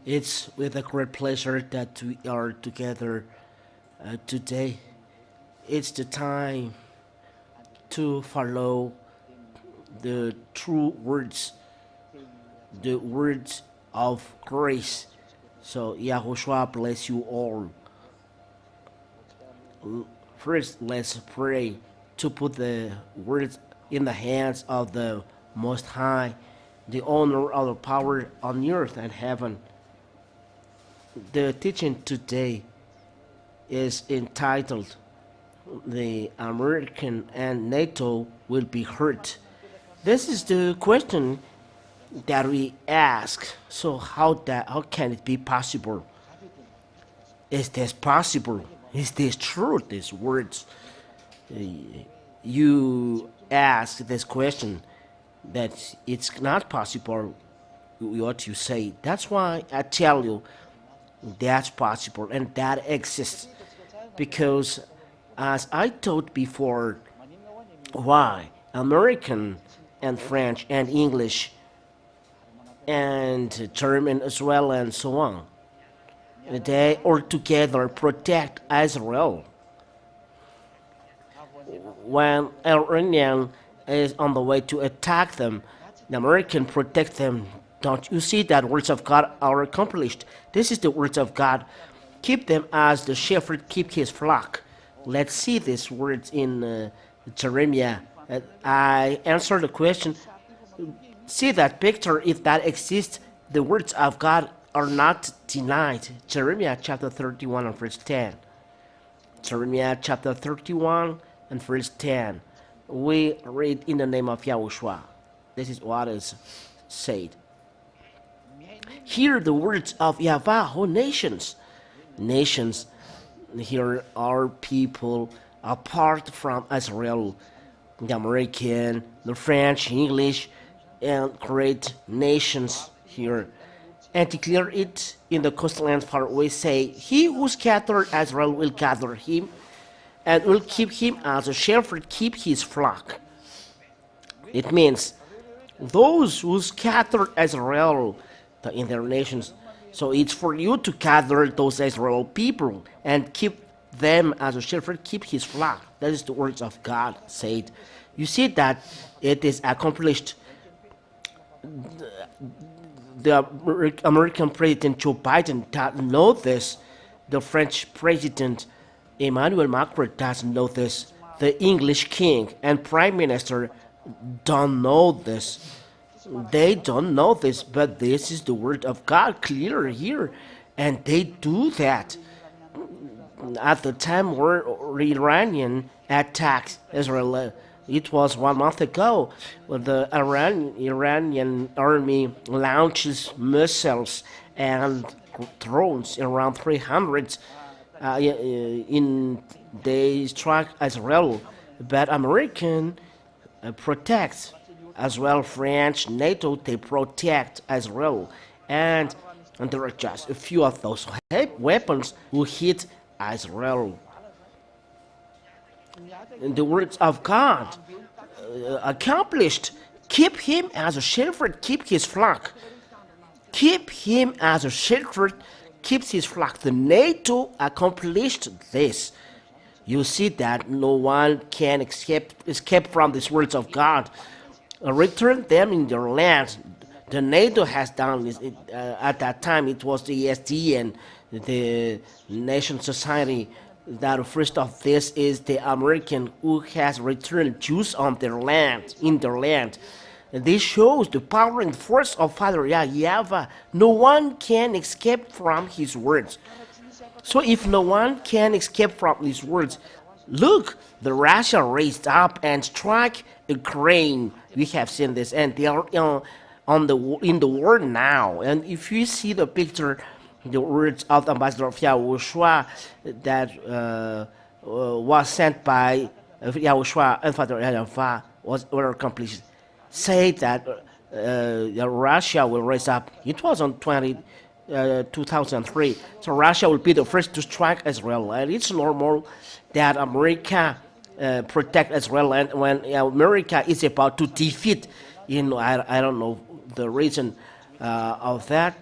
It's with a great pleasure that we are together today. It's the time to follow the true words, the words of grace. So, YAHOSHUAH bless you all. First, let's pray to put the words in the hands of the Most High, the owner of the power on earth and heaven. The teaching today is entitled "The American and NATO Will Be Hurt." This is the question that we ask. So how can it be possible? Is this possible? Is this true? These words you ask this question that it's not possible. What you say. That's why I tell you that's possible and that exists because as I told before, why American and French and English and German as well and so on, they all together protect Israel. When Iranian is on the way to attack them, the American protect them. Don't you see that words of God are accomplished? This is the words of God. Keep them as the shepherd keep his flock. Let's see these words in Jeremiah. I answer the question. See that picture, if that exists, the words of God are not denied. Jeremiah chapter 31 and verse 10. Jeremiah chapter 31 and verse 10. We read in the name of YAHOSHUAH. This is what is said. Hear the words of Yahweh, O nations. Nations, here are people apart from Israel, the American, the French, English, and great nations here. And declare it in the coastlands far away, say, He who scattered Israel will gather him, and will keep him as a shepherd keep his flock. It means those who scattered Israel in their nations. So it's for you to gather those Israel people and keep them as a shepherd keep his flock. That is the words of God said. You see that it is accomplished. The American President Joe Biden doesn't know this. The French President Emmanuel Macron doesn't know this. The English King and Prime Minister don't know this. They don't know this, but this is the word of God clear here. And they do that. At the time where Iranian attacked Israel, it was 1 month ago, when the Iranian army launches missiles and drones around 300 in they strike Israel, but American protects as well. French, NATO, they protect Israel, and there are just a few of those weapons who hit Israel. In the words of God accomplished, keep him as a shepherd, keep his flock. Keep him as a shepherd, keeps his flock. The NATO accomplished this. You see that no one can escape from these words of God. Return them in their land. The NATO has done this. At that time, it was the ESD and the Nation Society. That first of this is the American who has returned Jews on their land, in their land. This shows the power and force of Father Yahweh. No one can escape from his words. So if no one can escape from his words, look, the Russia raised up and struck Ukraine. We have seen this, and they are in the war now. And if you see the picture, the words of the ambassador of YAHOSHUAH that was sent by YAHOSHUAH and Father Yahweh were accomplished. Say that Russia will raise up. It was on 2003. So Russia will be the first to strike Israel. And it's normal that America protect Israel. And when America is about to defeat, I don't know the reason of that.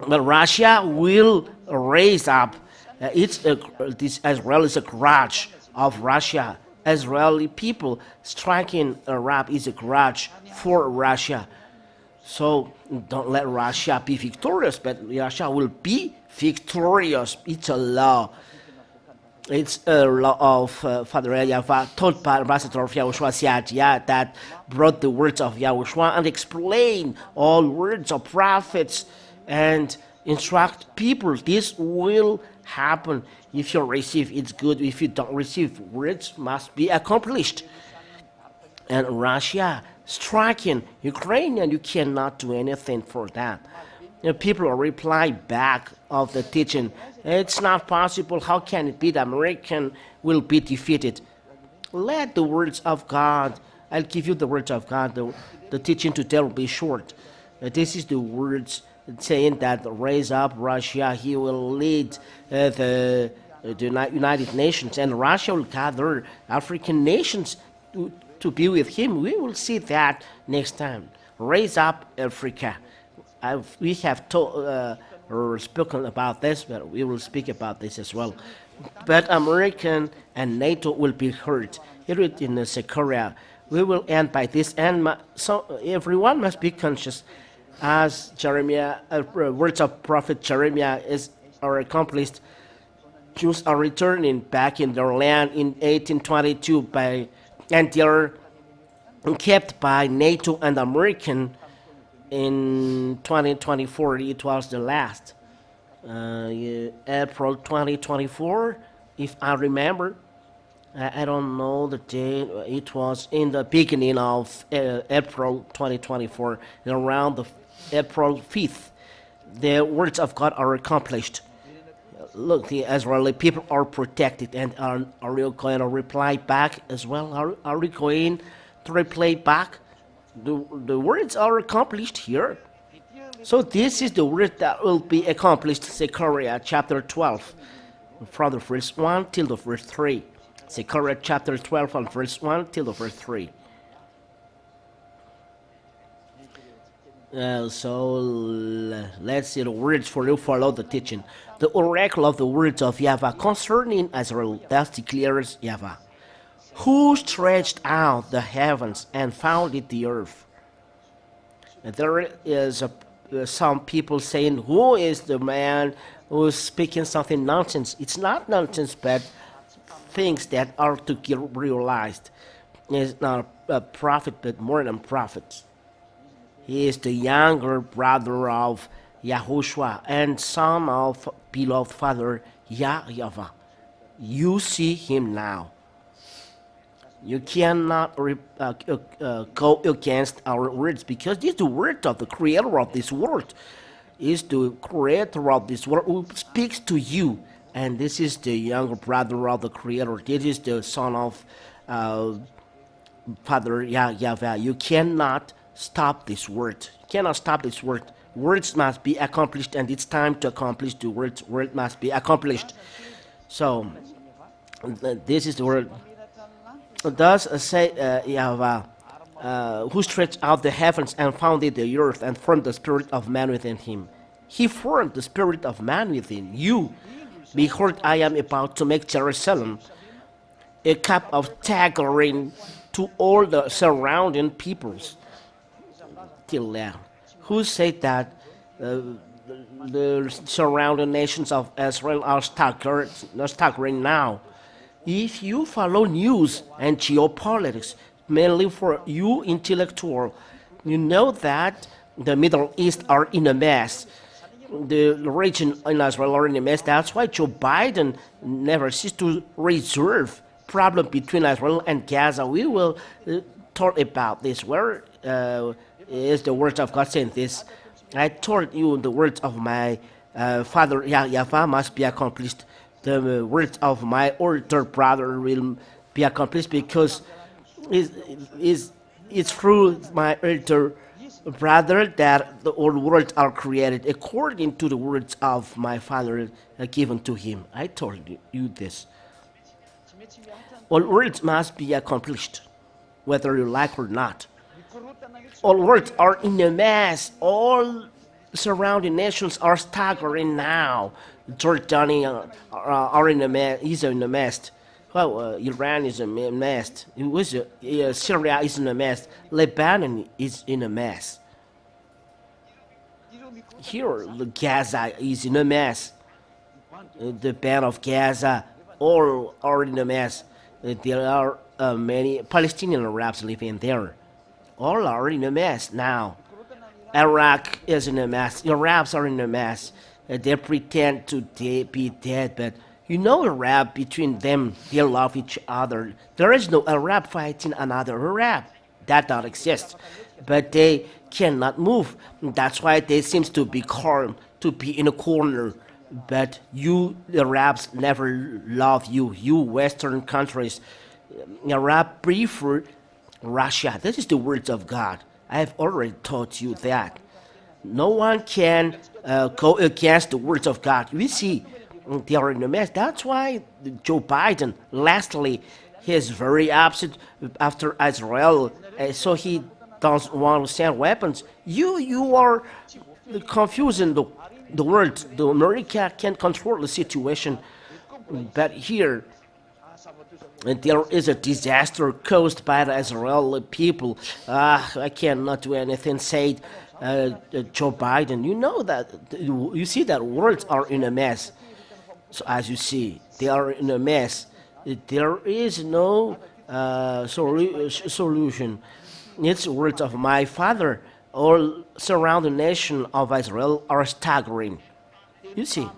But Russia will raise up. This Israel is a grudge of Russia. Israeli people striking Arab is a grudge for Russia. So don't let Russia be victorious, but Russia will be victorious. It's a law. It's a law of Father Yahuwah taught by Ambassador of YAHOSHUAH Siadia that brought the words of YAHOSHUAH and explained all words of prophets and instruct people. This will happen. If you receive, it's good. If you don't receive, words must be accomplished. And Russia striking Ukraine, and you cannot do anything for that. People reply back of the teaching, it's not possible. How can it be the American will be defeated? Let the words of God, I'll give you the words of God. The teaching today will be short. This is the words saying that raise up Russia. He will lead the United Nations, and Russia will gather African nations to be with him. We will see that next time. Raise up Africa. We have spoken about this, but we will speak about this as well. But American and NATO will be hurt. Here in the Zechariah, we will end by this, and so everyone must be conscious. As Jeremiah, words of prophet Jeremiah are accomplished, Jews are returning back in their land in 1822 and they are kept by NATO and American. In 2024, it was the last April 2024, if I remember. I don't know the date. It was in the beginning of April 2024, around the April 5th. The words of God are accomplished. Look, the Israeli people are protected, and are you going to reply back as well? Are we going to reply back? The words are accomplished here. So this is the word that will be accomplished. Zechariah chapter 12, from the verse 1 till the verse 3. Zechariah chapter 12 from verse 1 till the verse 3. So let's see the words for you follow the teaching. The oracle of the words of Yahweh concerning Israel, thus declares Yahweh. Who stretched out the heavens and founded the earth? And there is some people saying, who is the man who is speaking something nonsense? It's not nonsense, but things that are to get realized. He's not a prophet, but more than prophets. He is the younger brother of YAHOSHUAH and son of beloved father Yahweh. You see him now. You cannot go against our words, because this is the word of the creator of this world. Is the creator of this world who speaks to you. And this is the younger brother of the creator. This is the son of Father Yahweh. You cannot stop this word. You cannot stop this word. Words must be accomplished, and it's time to accomplish the words. Word must be accomplished. So this is the word. Thus say Yahweh, who stretched out the heavens and founded the earth and formed the spirit of man within him. He formed the spirit of man within you. Behold, I am about to make Jerusalem a cup of staggering to all the surrounding peoples. Till now, who said that the surrounding nations of Israel are staggering now? If you follow news and geopolitics, mainly for you intellectual, you know that the Middle East are in a mess. The region in Israel are in a mess. That's why Joe Biden never ceases to reserve problem between Israel and Gaza. We will talk about this. Where is the words of God saying this? I told you the words of my father Yahweh must be accomplished. The words of my older brother will be accomplished, because it's through my older brother that the old worlds are created according to the words of my father given to him. I told you this. All words must be accomplished, whether you like or not. All words are in a mess. All surrounding nations are staggering now. Jordan are in a mess, is in a mess. Well, Iran is in a mess. Syria is in a mess. Lebanon is in a mess. Here, Gaza is in a mess. The band of Gaza all are in a mess. There are many Palestinian Arabs living there. All are in a mess now. Iraq is in a mess. Arabs are in a mess. They pretend to be dead, but you know Arab between them, they love each other. There is no Arab fighting another Arab. That don't exist. But they cannot move. That's why they seem to be calm, to be in a corner. But you Arabs never love you. You Western countries, Arab prefer Russia. This is the words of God. I have already taught you that. No one can go against the words of God. We see they are in a mess. That's why Joe Biden, lastly, he is very upset after Israel, so he doesn't want to send weapons. You are confusing the world. The America can't control the situation, but here there is a disaster caused by the Israeli people. I cannot do anything, said Joe Biden. You know that, you see that words are in a mess. So as you see, they are in a mess. There is no solution. It's words of my father. All surrounding nation of Israel are staggering. You see,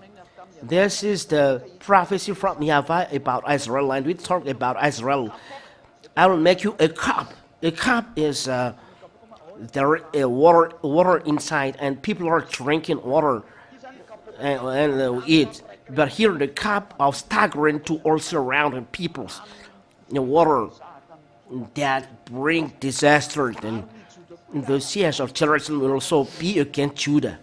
this is the prophecy from Yahweh about Israel, and we talk about Israel. I will make you a cup. A cup is there is water inside, and people are drinking water and eat. But here the cup of staggering to all surrounding peoples. The water that bring disaster, and the siege of Jerusalem will also be against Judah.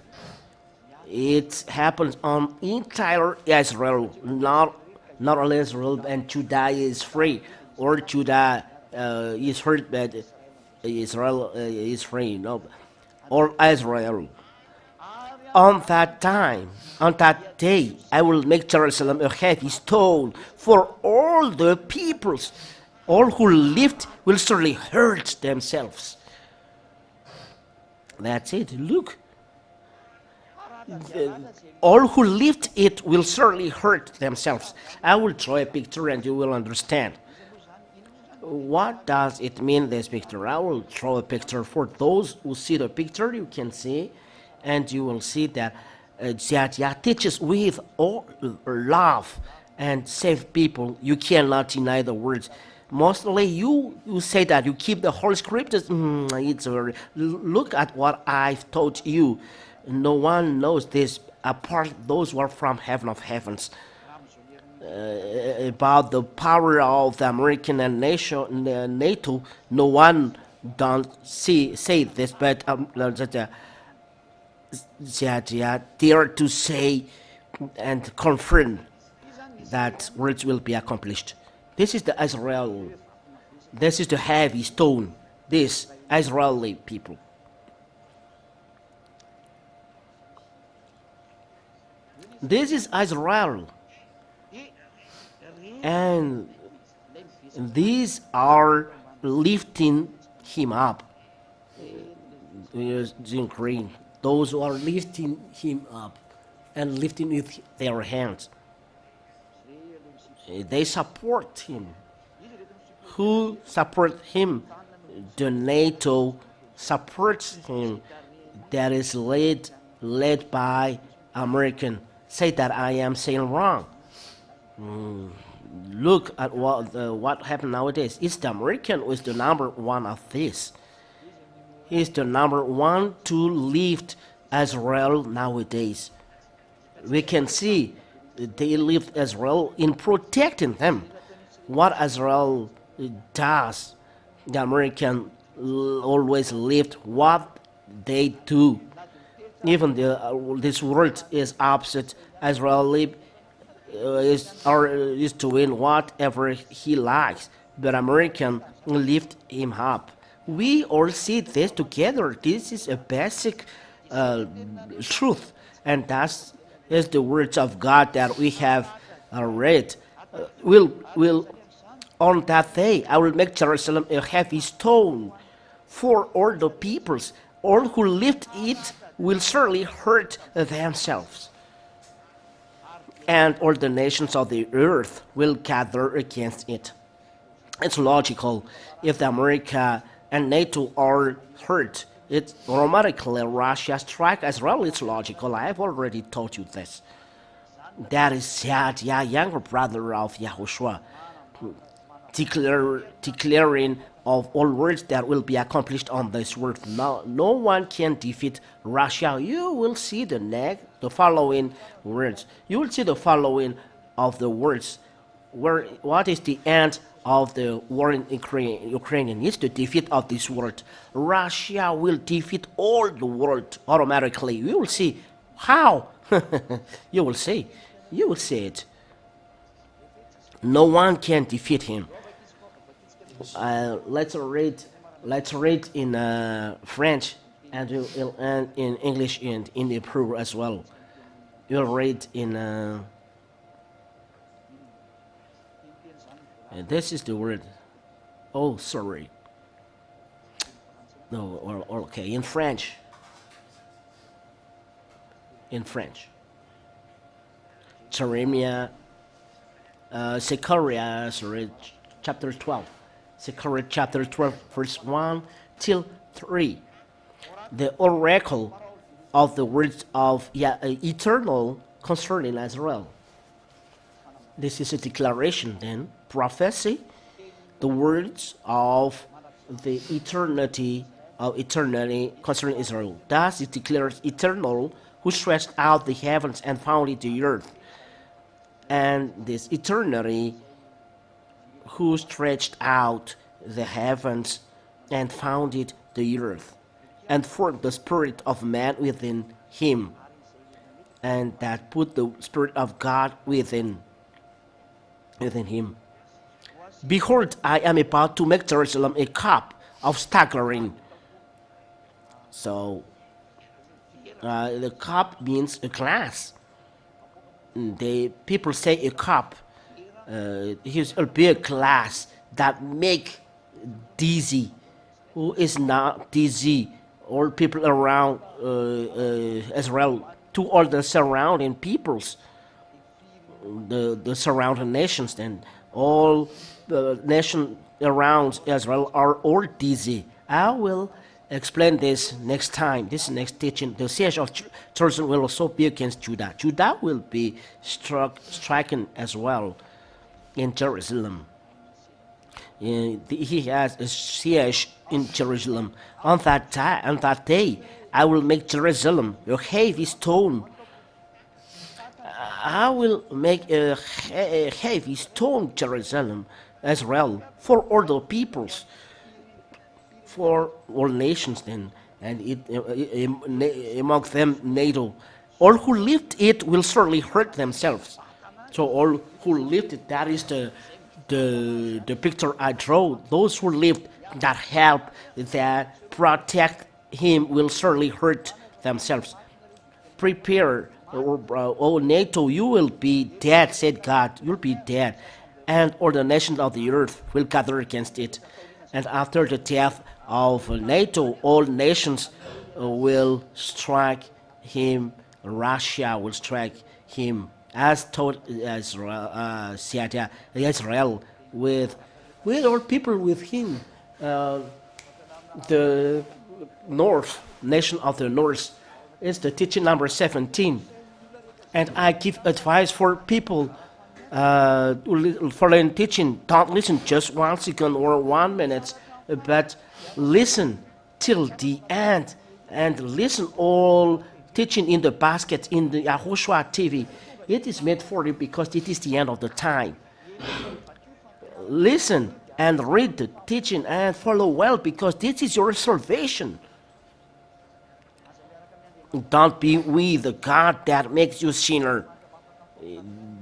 It happens on entire Israel, not only Israel, and Judah is free, or Judah is hurt, but Israel is free. No, or Israel. On that time, on that day, I will make Jerusalem a heavy stone for all the peoples. All who lived will surely hurt themselves. That's it. Look. All who lived it will surely hurt themselves. I will draw a picture and you will understand. What does it mean, this picture? I will draw a picture. For those who see the picture, you can see, and you will see that Yah teaches with all love and save people. You cannot deny the words. Mostly you say that you keep the Holy Scriptures. It's very, look at what I've taught you. No one knows this apart those who are from heaven of heavens. About the power of the American and NATO, no one don't say this, but dare to say and confirm that words will be accomplished. This is the Israel. This is the heavy stone. This Israeli people. This is Israel. And these are lifting him up. In green. Those who are lifting him up and lifting with their hands. They support him. Who support him? The NATO supports him. That is led by American. Say that I am saying wrong. Look at what happened nowadays. It's the American who is the number one of this. He is the number one to lift Israel nowadays. We can see they lift Israel in protecting them. What Israel does, the American always lift what they do. Even this world is opposite. Israel is doing whatever he likes, but American lift him up. We all see this together. This is a basic truth, and that is the words of God that we have read. Will On that day I will make Jerusalem a heavy stone for all the peoples. All who lift it will surely hurt themselves, and all the nations of the earth will gather against it. It's logical. If the America and NATO are hurt, it's automatically Russia strike as well. It's logical. I have already told you this. That is Sadia, younger brother of YAHOSHUAH, declaring of all words that will be accomplished on this earth. No one can defeat Russia. You will see the following words. You will see the following of the words. What is the end of the war in Ukraine? It's the defeat of this world. Russia will defeat all the world automatically. You will see how. You will see. You will see it. No one can defeat him. Let's read in French and in English and in Hebrew as well. You'll read in. And this is the word. Oh, sorry. No, okay. In French. In French. Jeremiah, Zechariah, chapter 12. Zechariah chapter 12, verse 1 till 3. The oracle of the words of eternal concerning Israel. This is a declaration then, prophecy, the words of the eternity concerning Israel. Thus it declares eternal, who stretched out the heavens and founded the earth. And this eternity, who stretched out the heavens and founded the earth, and formed the spirit of man within him, and that put the Spirit of God within him. Behold, I am about to make Jerusalem a cup of staggering. So, the cup means a glass. The people say a cup. Here's a big glass that make dizzy. Who is not dizzy? All people around Israel, to all the surrounding peoples, the surrounding nations, and all the nation around Israel are all dizzy. I will explain this next time, this next teaching. The siege of Jerusalem will also be against Judah. Judah will be stricken as well in Jerusalem. He has a siege in Jerusalem. On that day, I will make Jerusalem a heavy stone. I will make a heavy stone, Jerusalem, Israel, for all the peoples, for all nations then, and among them NATO. All who lift it will surely hurt themselves. So all who lift it, that is the picture I draw. Those who lift, that help, that protect him, will surely hurt themselves. Prepare, oh NATO, you will be dead, said God. You'll be dead, and all the nations of the earth will gather against it. And after the death of NATO, all nations will strike him. Russia will strike him, as told Israel, with all people with him. The north, nation of the north, is the teaching number 17. And I give advice for people following teaching. Don't listen just 1 second or 1 minute, but listen till the end, and listen all teaching in the basket in the YAHOSHUAH TV. It is made for you because it is the end of the time. Listen and read the teaching and follow well, because this is your salvation. Don't be with the God that makes you sinner.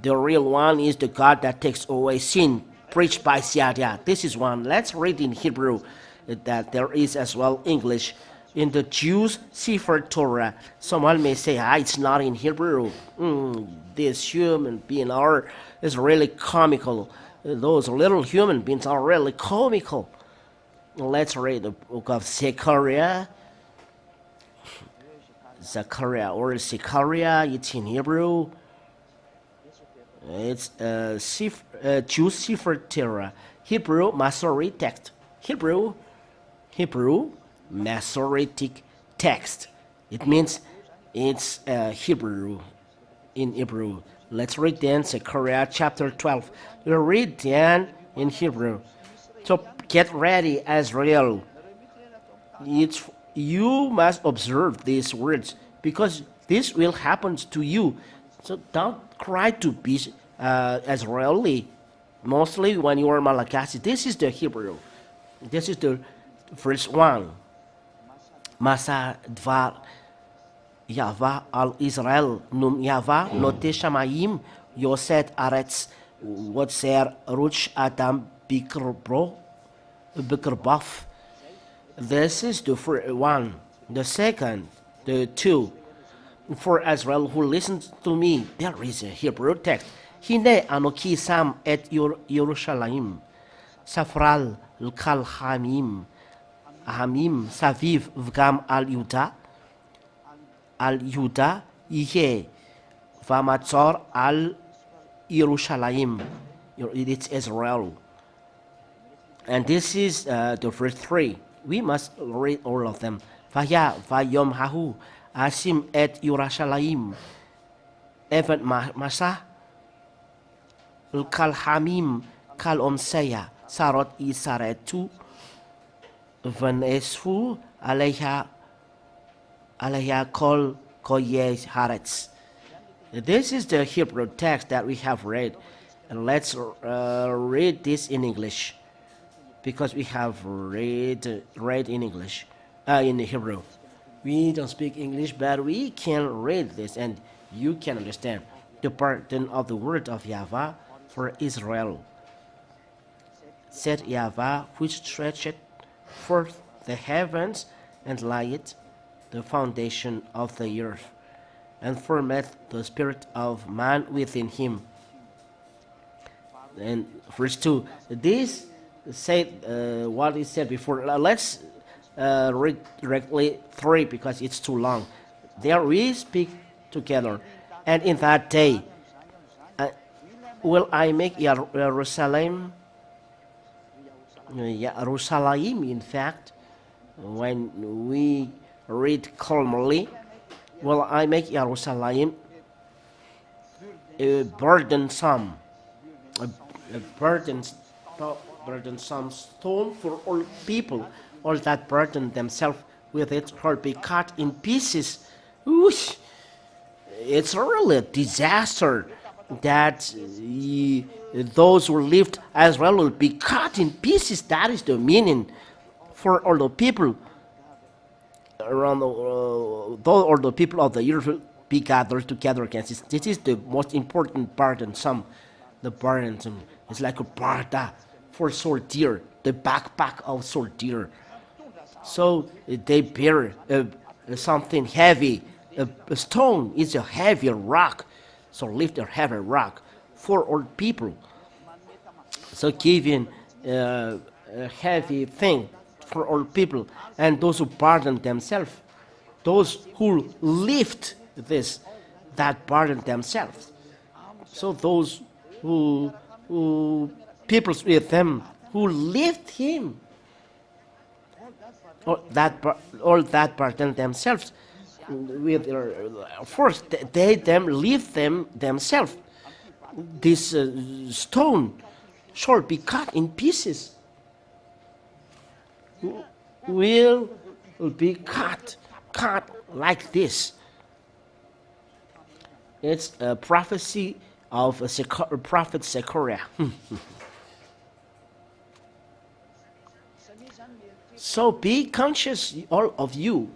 The real one is the God that takes away sin, preached by Sadia. This is one. Let's read in Hebrew, that there is as well English. in the Jews' Sefer Torah. Someone may say, it's not in Hebrew. This human being is really comical. Those little human beings are really comical. Let's read the book of Zechariah. Zechariah or Zechariah, it's in Hebrew. It's Jews' Sefer Torah. Hebrew Masoretic text. Hebrew Masoretic text. It means it's Hebrew, in Hebrew. Let's read then Zechariah chapter 12. We'll read then in Hebrew. So get ready, Israel. You must observe these words because this will happen to you. So don't try to be Israeli. Mostly when you are Malagasy, this is the Hebrew. This is the first one. Masa dvar Yava al Israel num Yava note shamayim yoset aretz wotser ruch adam bikrbof. This is the first one. The second, the two. For Israel who listens to me, there is a Hebrew text. Hine anoki sam et Yerushalayim safral l'kal hamim saviv vgam al Yuda ihe vamatzor al Yerushalayim. It's Israel. And this is the first three. We must read all of them. Vayom hahu asim et Yerushalayim evet masa kal hamim kal omseya sarot isaretu vanesfu aleha kol koyes haretz. This is the Hebrew text that we have read, and let's read this in English, because we have read in English, in Hebrew. We don't speak English, but we can read this, and you can understand the burden of the word of Yahweh for Israel. Said Yahweh, which stretched forth the heavens and laid the foundation of the earth, and formed the spirit of man within him. And verse 2, this said what is said before. Let's read directly 3 because it's too long. There we speak together. And in that day will I make Jerusalem, in fact, when we read calmly, will I make Jerusalem a burdensome stone for all people. All that burden themselves with it will be cut in pieces. Oosh. It's really a disaster that those who lived as well will be cut in pieces. That is the meaning for all the people around all the people of the earth will be gathered together against this. This is the most important burdensome. The burdensome is like a barda for soldier, the backpack of soldier. So they bear something heavy. A stone is a heavy rock, so lift a heavy rock for all people. So giving a heavy thing for all people, and those who burden themselves, those who lift that burden themselves. So those who people with them who lift him, all that burden themselves. With first they lift themselves. This stone shall be cut in pieces. Will be cut like this. It's a prophecy of prophet Zechariah. So be conscious, all of you.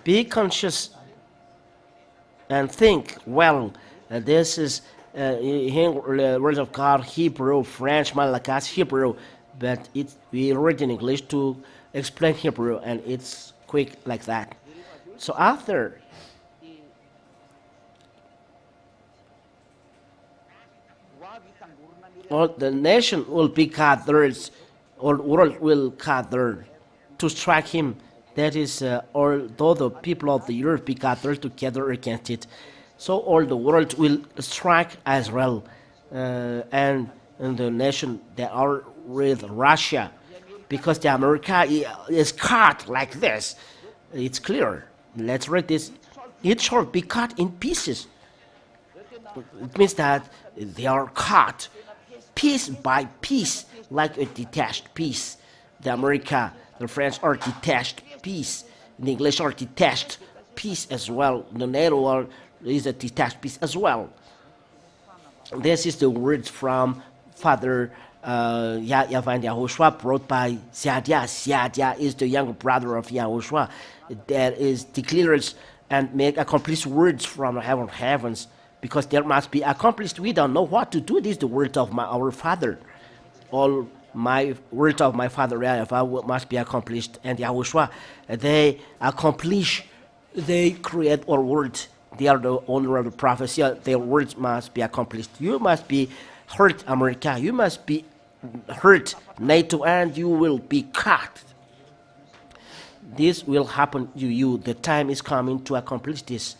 Be conscious and think well. This is Word of God, Hebrew, French, Malagasy, Hebrew. but we read in English to explain Hebrew, and it's quick like that. So after all the nation will be gathered, all world will gather to strike him. That is, although the people of the earth be gathered together against it, so all the world will strike Israel, and the nation that are with Russia, because the America is cut like this. It's clear. Let's read this. It shall be cut in pieces. It means that they are cut piece by piece, like a detached piece. The America, the French are detached piece. The English are detached piece as well. The NATO is a detached piece as well. This is the words from Father YAHOSHUAH brought by Ziyadiyah. Ziyadiyah is the younger brother of YAHOSHUAH. That is declares and make accomplished words from the heavens, because there must be accomplished. We don't know what to do. This is the word of our Father. All my word of my Father Yahweh must be accomplished, and YAHOSHUAH, they accomplish, they create our words. They are the owner of the prophecy. Their words must be accomplished. You must be hurt, America. You must be hurt, NATO, and you will be cut. This will happen to you. The time is coming to accomplish this.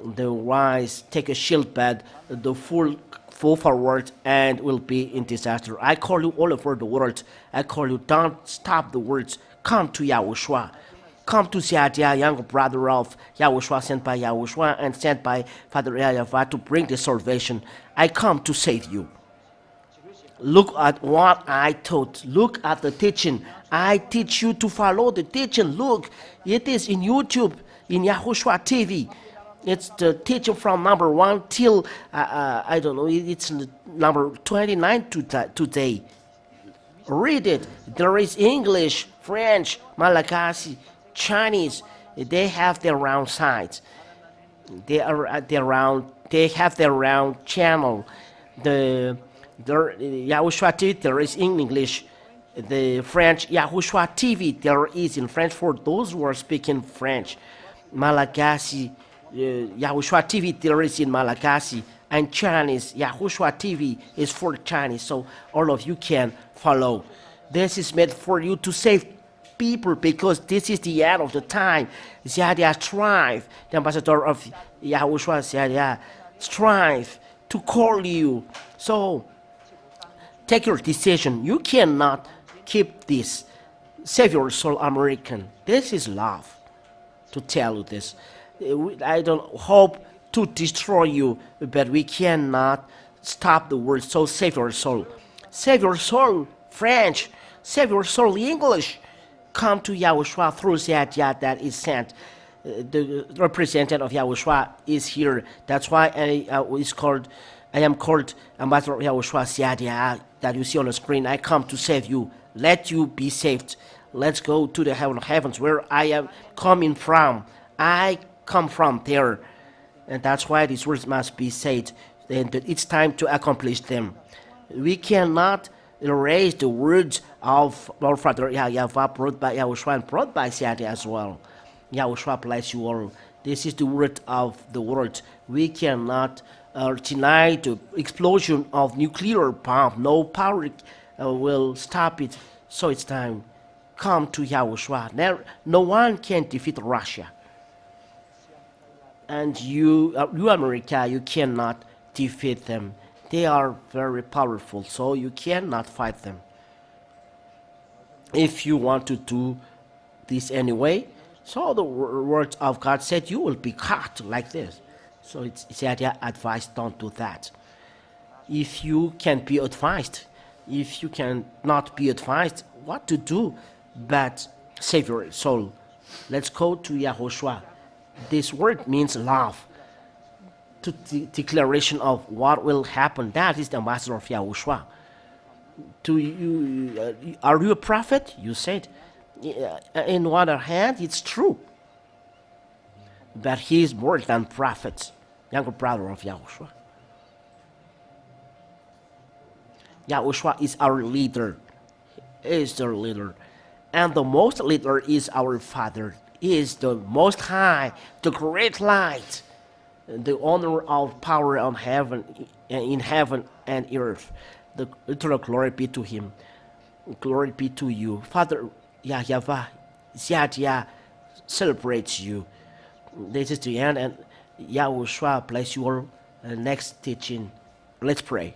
The wise take a shield bed, the full forward, and will be in disaster. I call you all over the world. I call you, don't stop the words. Come to YAHOSHUAH. Come to Ziyadiyah, younger brother of YAHOSHUAH, sent by YAHOSHUAH and sent by Father Yahweh to bring the salvation. I come to save you. Look at what I taught. Look at the teaching. I teach you to follow the teaching. Look, it is in YouTube, in YAHOSHUAH TV. It's the teaching from number 1 till, I don't know, it's number 29 today. Read it. There is English, French, Malagasy, Chinese. They have their round sides. They are at their round. They have their round channel. The YAHOSHUAH TV there is in English. The French YAHOSHUAH TV there is in French for those who are speaking French. Malagasy YAHOSHUAH TV there is in Malagasy, and Chinese YAHOSHUAH TV is for Chinese. So all of you can follow. This is meant for you to save people, because this is the end of the time. Ziyadiyah strive, the ambassador of YAHOSHUAH, Ziyadiyah strive to call you. So take your decision. You cannot keep this. Save your soul, American. This is love to tell you this. I don't hope to destroy you, but we cannot stop the word. So save your soul. Save your soul, French. Save your soul, English. Come to YAHOSHUAH through Ziyadiyah that is sent. The representative of YAHOSHUAH is here. That's why I am called Ambassador of YAHOSHUAH, Ziyadiyah, that you see on the screen. I come to save you. Let you be saved. Let's go to the heaven of heavens, where I am coming from. I come from there. And that's why these words must be said. And it's time to accomplish them. We cannot erase the words of our Father Yahweh brought by YAHOSHUAH and brought by Ziyadiyah as well. YAHOSHUAH bless you all. This is the word of the world. We cannot deny the explosion of nuclear bomb. No power will stop it. So it's time. Come to YAHOSHUAH. No one can defeat Russia. And you America, you cannot defeat them. They are very powerful, so you cannot fight them. If you want to do this anyway, so the words of God said you will be cut like this. So it's advice, don't do that. If you can be advised, if you cannot be advised what to do, but save your soul. Let's go to YAHOSHUAH. This word means love. To declaration of what will happen. That is the ambassador of YAHOSHUAH. To you, are you a prophet? You said. In one hand, it's true. But he is more than prophet. Younger brother of YAHOSHUAH. YAHOSHUAH is our leader. is the leader. And the most leader is our Father. He is the most high, the great light, the honor of power on heaven, in heaven and earth. The eternal glory be to him. Glory be to you. Father Yahweh, Ziadia celebrates you. This is the end, and YAHOSHUAH bless you all. Next teaching, let's pray.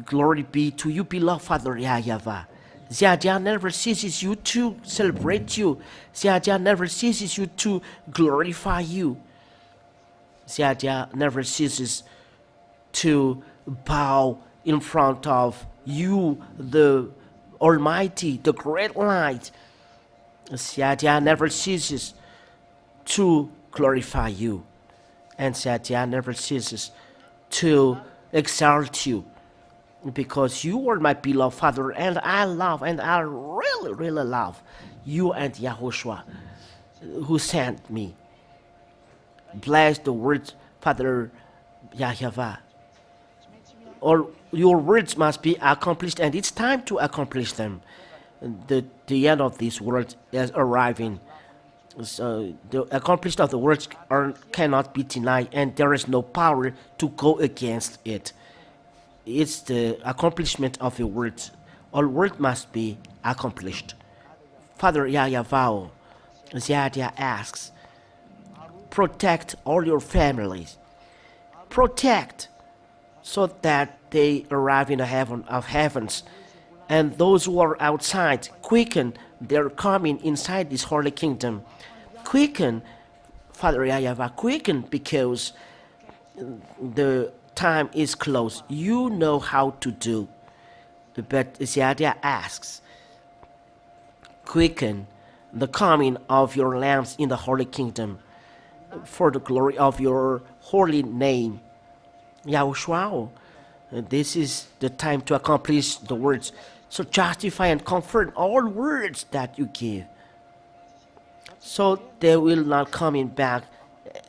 Glory be to you, beloved Father Yahweh. Ziadia never ceases you to celebrate you. Ziadia never ceases you to glorify you. Ziadia never ceases to bow in front of you, the Almighty, the great light. Ziadia never ceases to glorify you. And Ziadia never ceases to exalt you. Because you are my beloved Father, and I love, and I really, really love you and YAHOSHUAH, who sent me. Bless the words, Father Yahweh. All your words must be accomplished, and it's time to accomplish them. The end of this world is arriving. So the accomplishment of the words cannot be denied, and there is no power to go against it. It's the accomplishment of your words. All words must be accomplished. Father Yahweh, Ziadia asks, protect all your families. Protect so that they arrive in the heaven of heavens. And those who are outside, quicken their coming inside this holy kingdom. Quicken, Father Yahweh, quicken, because the time is close. You know how to do. But Ziadia asks, quicken the coming of your lambs in the holy kingdom for the glory of your holy name. YAHOSHUAH, this is the time to accomplish the words. So justify and confirm all words that you give. So they will not come back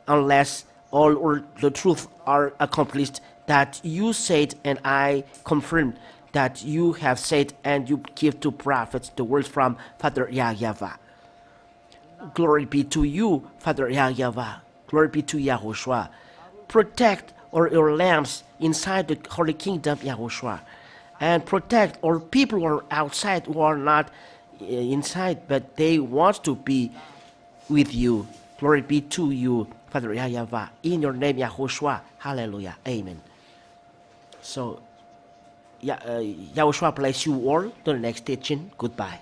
unless all or the truth are accomplished that you said, and I confirm that you have said, and you give to prophets the words from Father Yahweh. Glory be to you, Father Yahweh. Glory be to YAHOSHUAH. Protect all your lambs inside the holy kingdom, YAHOSHUAH. And protect all people who are outside, who are not inside, but they want to be with you. Glory be to you, Father Yahweh. In your name, YAHOSHUAH. Hallelujah. Amen. So, YAHOSHUAH bless you all. Till the next teaching. Goodbye.